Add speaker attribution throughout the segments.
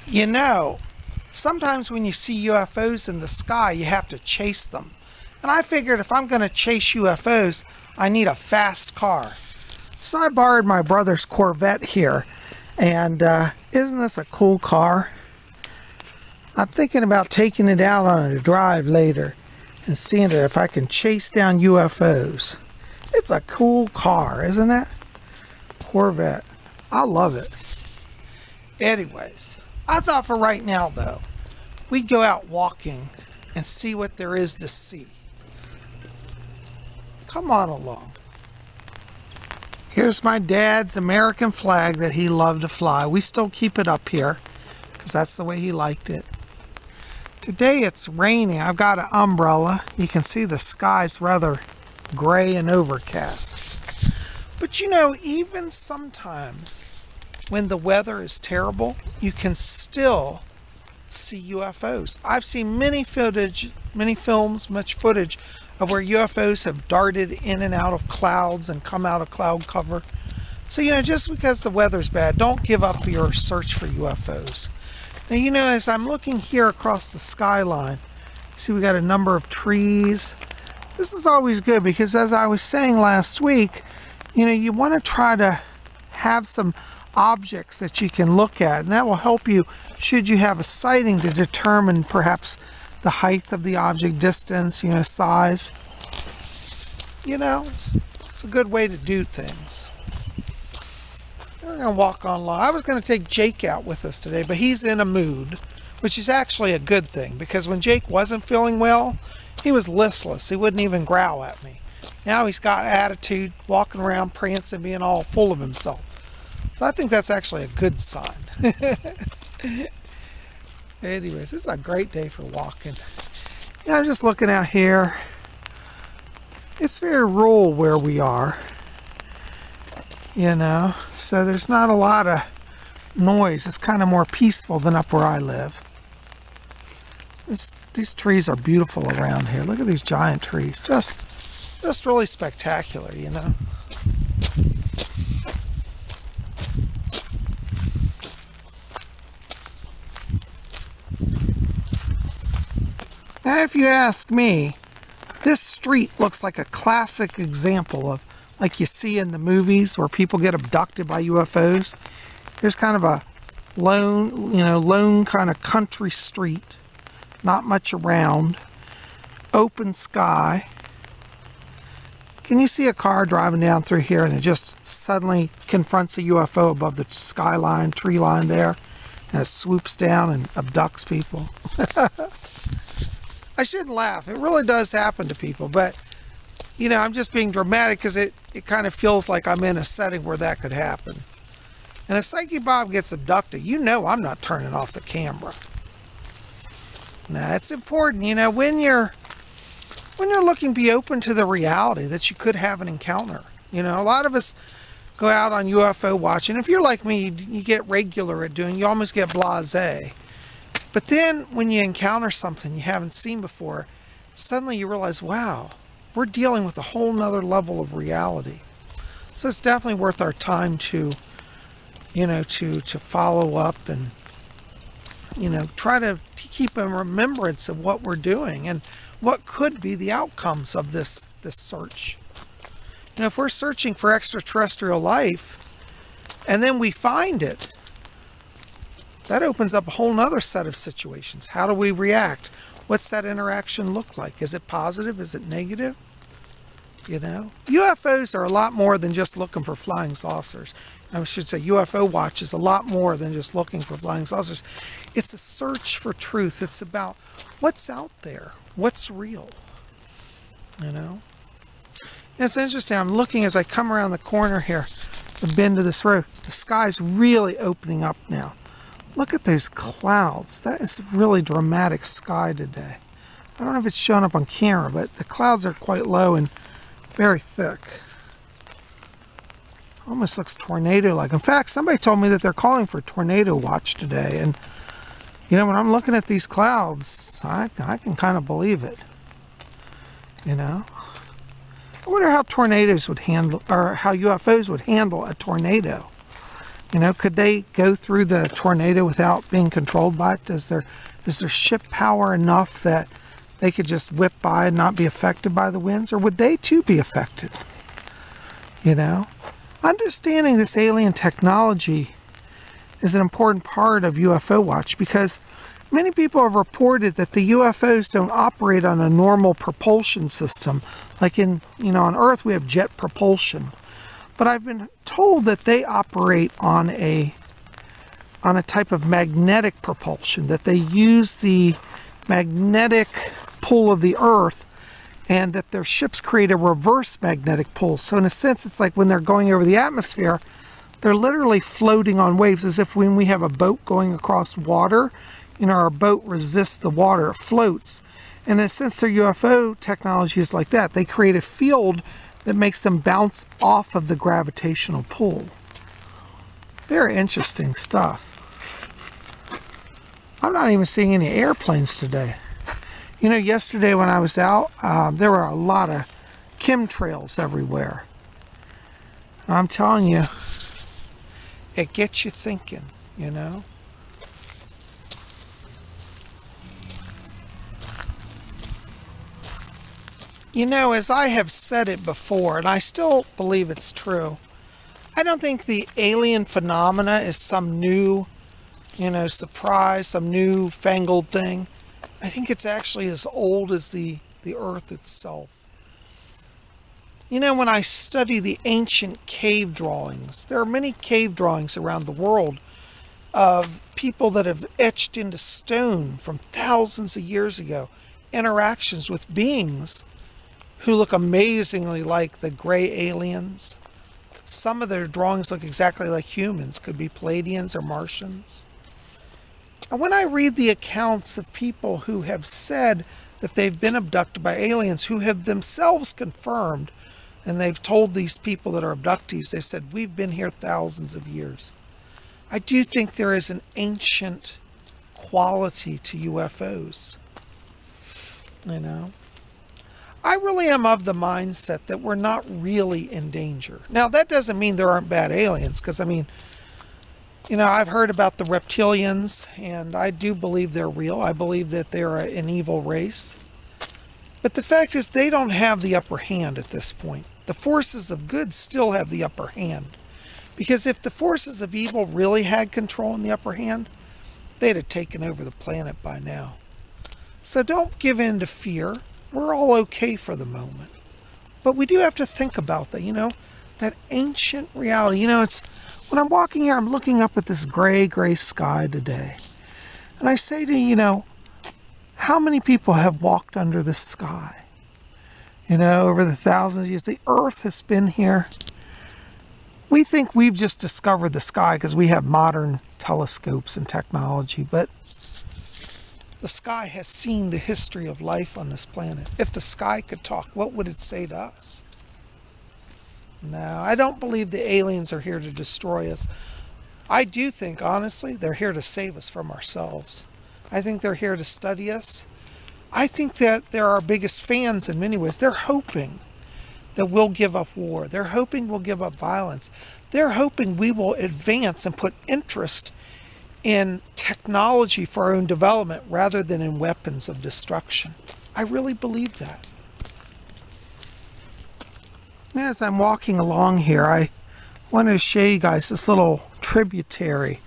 Speaker 1: You know, sometimes when you see UFOs in the sky, you have to chase them. And I figured if I'm going to chase UFOs, I need a fast car. So I borrowed my brother's Corvette here. And isn't this a cool car? I'm thinking about taking it out on a drive later and seeing if I can chase down UFOs. It's a cool car, isn't it? Corvette. I love it. Anyways, I thought for right now, though, we'd go out walking and see what there is to see. Come on along. Here's my dad's American flag that he loved to fly. We still keep it up here because that's the way he liked it. Today it's raining. I've got an umbrella. You can see the sky's rather gray and overcast. But you know, even sometimes when the weather is terrible, you can still see UFOs. I've seen much footage of where UFOs have darted in and out of clouds and come out of cloud cover. So, you know, just because the weather's bad, don't give up your search for UFOs. Now, you know, as I'm looking here across the skyline, see we got a number of trees. This is always good because, as I was saying last week, you know, you want to try to have some objects that you can look at, and that will help you should you have a sighting to determine perhaps the height of the object, distance, you know, size. You know, it's a good way to do things. We're going to walk on along. I was going to take Jake out with us today, but he's in a mood, which is actually a good thing, because when Jake wasn't feeling well, he was listless. He wouldn't even growl at me. Now he's got attitude, walking around prancing, being all full of himself. So I think that's actually a good sign. Anyways, this is a great day for walking. You know, I'm just looking out here. It's very rural where we are. You know, so there's not a lot of noise. It's kind of more peaceful than up where I live. These trees are beautiful around here. Look at these giant trees. Just really spectacular, you know. Now, if you ask me, this street looks like a classic example of like you see in the movies where people get abducted by UFOs. There's kind of a lone kind of country street, not much around, open sky. Can you see a car driving down through here and it just suddenly confronts a UFO above the skyline, tree line there, and it swoops down and abducts people? I shouldn't laugh. It really does happen to people, but you know, I'm just being dramatic because it kind of feels like I'm in a setting where that could happen. And if Psyche Bob gets abducted, you know I'm not turning off the camera. Now, it's important, you know, when you're looking, be open to the reality that you could have an encounter. You know, a lot of us go out on UFO Watch, and if you're like me, you get regular at doing, you almost get blasé. But then when you encounter something you haven't seen before, suddenly you realize, wow, we're dealing with a whole nother level of reality. So it's definitely worth our time to, you know, to follow up and, you know, try to keep a remembrance of what we're doing and what could be the outcomes of this search. You know, if we're searching for extraterrestrial life and then we find it, that opens up a whole nother set of situations. How do we react? What's that interaction look like? Is it positive? Is it negative? You know, UFOs are a lot more than just looking for flying saucers. I should say UFO Watch is a lot more than just looking for flying saucers. It's a search for truth. It's about what's out there, what's real, you know. And it's interesting. I'm looking as I come around the corner here, the bend of this road. The sky's really opening up now. Look at those clouds. That is a really dramatic sky today. I don't know if it's showing up on camera, but the clouds are quite low and very thick. Almost looks tornado-like. In fact, somebody told me that they're calling for tornado watch today. And, you know, when I'm looking at these clouds, I can kind of believe it. You know? I wonder how tornadoes would handle, or how UFOs would handle a tornado. You know, could they go through the tornado without being controlled by it? Is their ship power enough that they could just whip by and not be affected by the winds? Or would they too be affected? You know, understanding this alien technology is an important part of UFO Watch, because many people have reported that the UFOs don't operate on a normal propulsion system. Like on Earth we have jet propulsion. But I've been told that they operate on a type of magnetic propulsion, that they use the magnetic pull of the Earth, and that their ships create a reverse magnetic pull. So in a sense, it's like when they're going over the atmosphere, they're literally floating on waves, as if when we have a boat going across water, our boat resists the water, it floats. And in a sense, their UFO technology is like that. They create a field that makes them bounce off of the gravitational pull. Very interesting stuff. I'm not even seeing any airplanes today. Yesterday when I was out, there were a lot of chemtrails everywhere. And I'm telling you, it gets you thinking, As I have said it before, and I still believe it's true, I don't think the alien phenomena is some new, surprise, some new fangled thing. I think it's actually as old as the Earth itself. When I study the ancient cave drawings, there are many cave drawings around the world of people that have etched into stone from thousands of years ago interactions with beings who look amazingly like the gray aliens. Some of their drawings look exactly like humans, could be Pleiadians or Martians. And when I read the accounts of people who have said that they've been abducted by aliens, who have themselves confirmed, and they've told these people that are abductees, they've said, we've been here thousands of years. I do think there is an ancient quality to UFOs. I really am of the mindset that we're not really in danger. Now, that doesn't mean there aren't bad aliens, because, I've heard about the reptilians, and I do believe they're real. I believe that they're an evil race. But the fact is, they don't have the upper hand at this point. The forces of good still have the upper hand. Because if the forces of evil really had control and the upper hand, they'd have taken over the planet by now. So don't give in to fear. We're all okay for the moment. But we do have to think about that, that ancient reality. It's when I'm walking here, I'm looking up at this gray sky today. And I say to you, how many people have walked under this sky? Over the thousands of years, the Earth has been here. We think we've just discovered the sky because we have modern telescopes and technology, but the sky has seen the history of life on this planet. If the sky could talk, what would it say to us? No, I don't believe the aliens are here to destroy us. I do think, honestly, they're here to save us from ourselves. I think they're here to study us. I think that they're our biggest fans in many ways. They're hoping that we'll give up war. They're hoping we'll give up violence. They're hoping we will advance and put interest in technology for our own development rather than in weapons of destruction. I really believe that. As I'm walking along here, I wanted to show you guys this little tributary.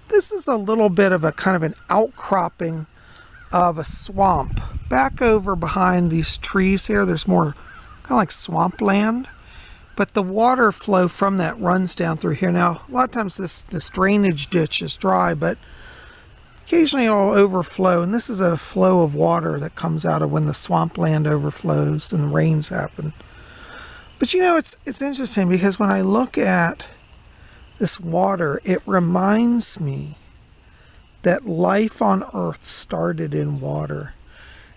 Speaker 1: This is a little bit of a kind of an outcropping of a swamp. Back over behind these trees here, there's more kind of like swampland. But the water flow from that runs down through here. Now, a lot of times this drainage ditch is dry, but occasionally it'll overflow. And this is a flow of water that comes out of when the swampland overflows and the rains happen. But it's interesting because when I look at this water, it reminds me that life on Earth started in water.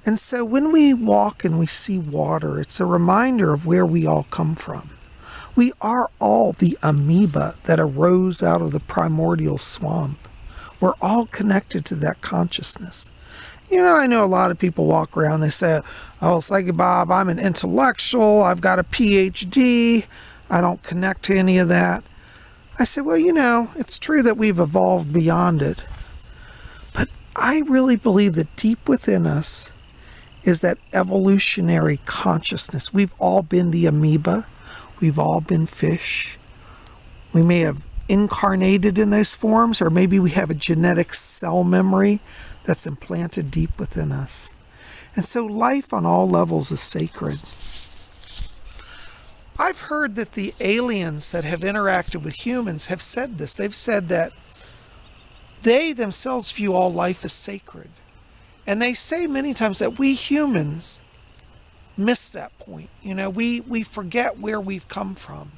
Speaker 1: And so when we walk and we see water, it's a reminder of where we all come from. We are all the amoeba that arose out of the primordial swamp. We're all connected to that consciousness. I know a lot of people walk around, they say, oh, Psychic Bob, I'm an intellectual, I've got a PhD, I don't connect to any of that. I said, well, you know, it's true that we've evolved beyond it. But I really believe that deep within us is that evolutionary consciousness. We've all been the amoeba. We've all been fish. We may have incarnated in those forms, or maybe we have a genetic cell memory that's implanted deep within us. And so life on all levels is sacred. I've heard that the aliens that have interacted with humans have said this. They've said that they themselves view all life as sacred. And they say many times that we humans miss that point. You know, we forget where we've come from.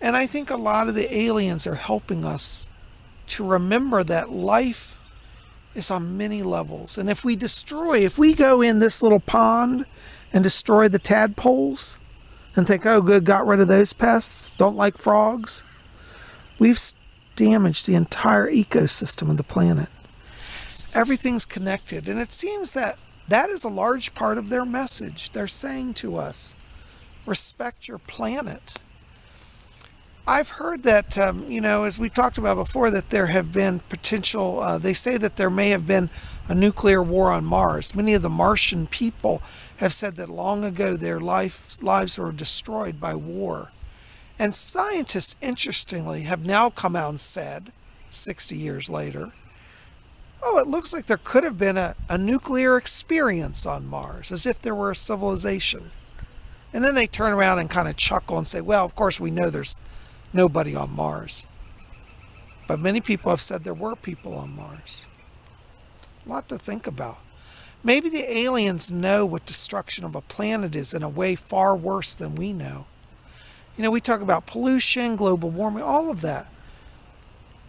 Speaker 1: And I think a lot of the aliens are helping us to remember that life is on many levels. And if we go in this little pond and destroy the tadpoles and think, oh, good, got rid of those pests, don't like frogs, we've damaged the entire ecosystem of the planet. Everything's connected. And it seems that that is a large part of their message. They're saying to us, respect your planet. I've heard that, you know, as we talked about before, that there have been potential, they say that there may have been a nuclear war on Mars. Many of the Martian people have said that long ago their lives were destroyed by war. And scientists, interestingly, have now come out and said, 60 years later, oh, it looks like there could have been a nuclear experience on Mars, as if there were a civilization. And then they turn around and kind of chuckle and say, well, of course we know there's nobody on Mars. But many people have said there were people on Mars. A lot to think about. Maybe the aliens know what destruction of a planet is in a way far worse than we know. You know, we talk about pollution, global warming, all of that.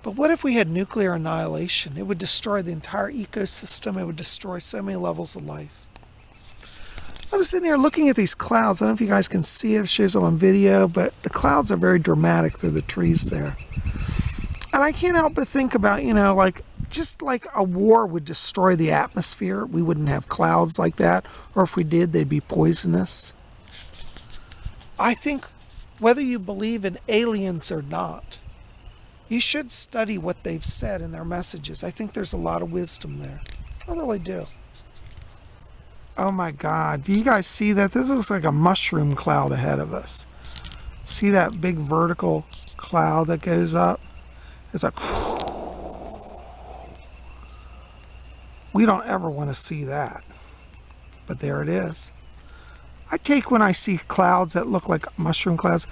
Speaker 1: But what if we had nuclear annihilation? It would destroy the entire ecosystem. It would destroy so many levels of life. I was sitting here looking at these clouds. I don't know if you guys can see it. It shows them on video, but the clouds are very dramatic through the trees there. And I can't help but think about, you know, like, just like a war would destroy the atmosphere, we wouldn't have clouds like that. Or if we did, they'd be poisonous. I think whether you believe in aliens or not, you should study what they've said in their messages. I think there's a lot of wisdom there. I really do. Oh my God, do you guys see that? This looks like a mushroom cloud ahead of us. See that big vertical cloud that goes up? It's like, we don't ever want to see that. But there it is. I take when I see clouds that look like mushroom clouds,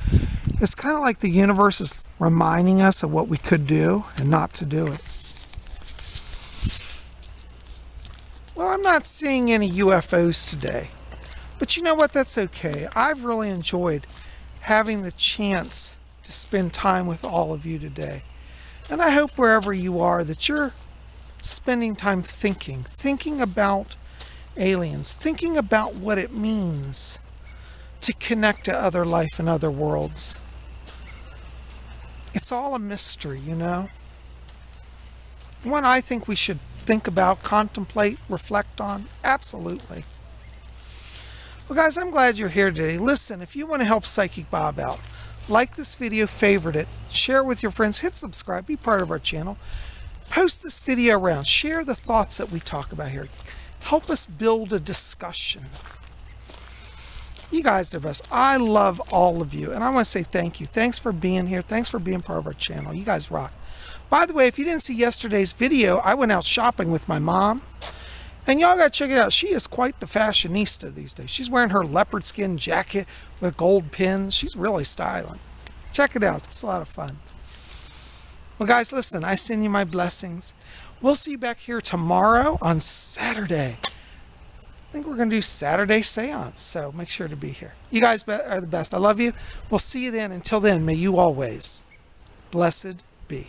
Speaker 1: it's kind of like the universe is reminding us of what we could do and not to do it. Well, I'm not seeing any UFOs today, but you know what? That's okay. I've really enjoyed having the chance to spend time with all of you today. And I hope wherever you are that you're spending time thinking about aliens, thinking about what it means to connect to other life and other worlds. It's all a mystery, you know. One I think we should think about, contemplate, reflect on. Absolutely. Well, guys, I'm glad you're here today. Listen, if you want to help Psychic Bob out, like this video, favorite it, share it with your friends, hit subscribe, be part of our channel, post this video around, share the thoughts that we talk about here. Help us build a discussion. You guys are the best. I love all of you, and I want to say thank you. Thanks for being here. Thanks for being part of our channel. You guys rock. By the way, if you didn't see yesterday's video, I went out shopping with my mom. And y'all got to check it out. She is quite the fashionista these days. She's wearing her leopard skin jacket with gold pins. She's really styling. Check it out. It's a lot of fun. Well, guys, listen. I send you my blessings. We'll see you back here tomorrow on Saturday. I think we're going to do Saturday seance. So make sure to be here. You guys are the best. I love you. We'll see you then. Until then, may you always blessed be.